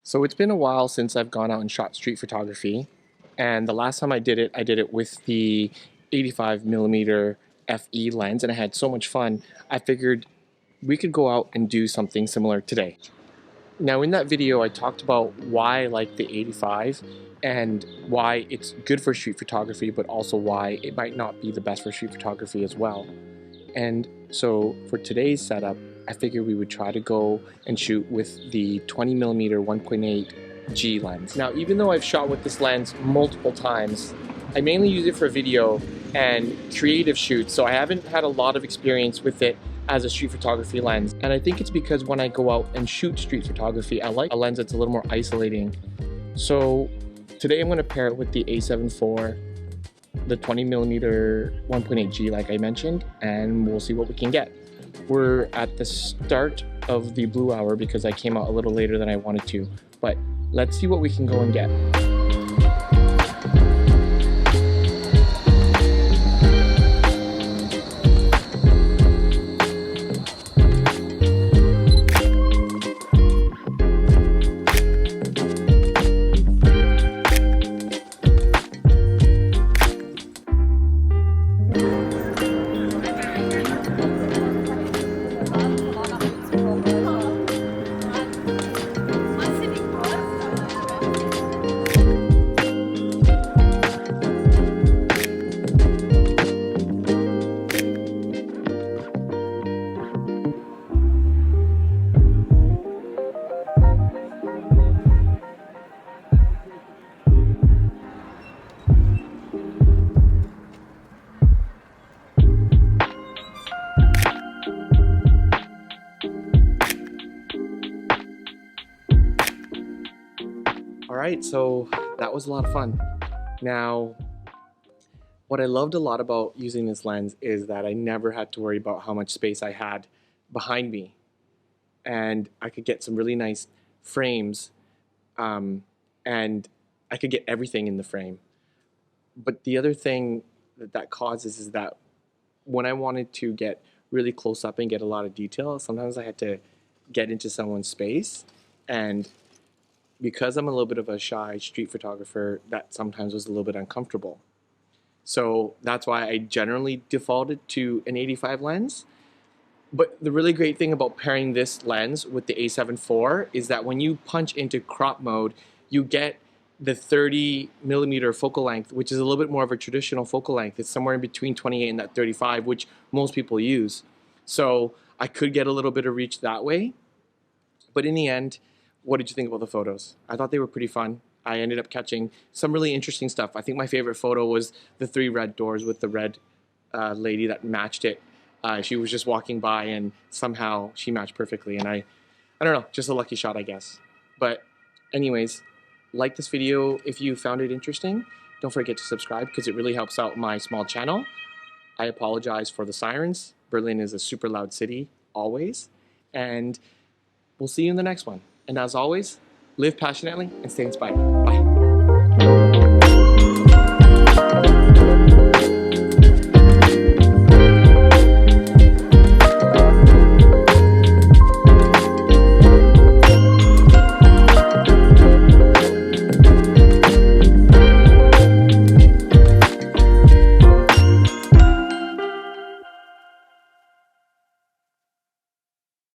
So it's been a while since I've gone out and shot street photography, and the last time I did it with the 85mm FE lens, and I had so much fun. I figured we could go out and do something similar today. Now in that video I talked about why I like the 85 and why it's good for street photography, but also why it might not be the best for street photography as well. And so for today's setup, I figured we would try to go and shoot with the 20mm 1.8 G lens. Now, even though I've shot with this lens multiple times, I mainly use it for video and creative shoots, so I haven't had a lot of experience with it as a street photography lens. And I think it's because when I go out and shoot street photography, I like a lens that's a little more isolating. So today I'm going to pair it with the A7 IV, the 20mm 1.8 G like I mentioned, and we'll see what we can get. We're at the start of the blue hour because I came out a little later than I wanted to, but let's see what we can go and get. Alright, so that was a lot of fun. Now, what I loved a lot about using this lens is that I never had to worry about how much space I had behind me. And I could get some really nice frames, and I could get everything in the frame. But the other thing that causes is that when I wanted to get really close up and get a lot of detail, sometimes I had to get into someone's space, and because I'm a little bit of a shy street photographer, that sometimes was a little bit uncomfortable. So that's why I generally defaulted to an 85 lens. But the really great thing about pairing this lens with the A7 IV is that when you punch into crop mode, you get the 30mm focal length, which is a little bit more of a traditional focal length. It's somewhere in between 28 and that 35, which most people use. So I could get a little bit of reach that way. But in the end, what did you think about the photos? I thought they were pretty fun. I ended up catching some really interesting stuff. I think my favorite photo was the 3 red doors with the red lady that matched it. She was just walking by and somehow she matched perfectly. And I don't know, just a lucky shot, I guess. But anyways, like this video if you found it interesting. Don't forget to subscribe because it really helps out my small channel. I apologize for the sirens. Berlin is a super loud city, always. And we'll see you in the next one. And as always, live passionately and stay inspired. Bye.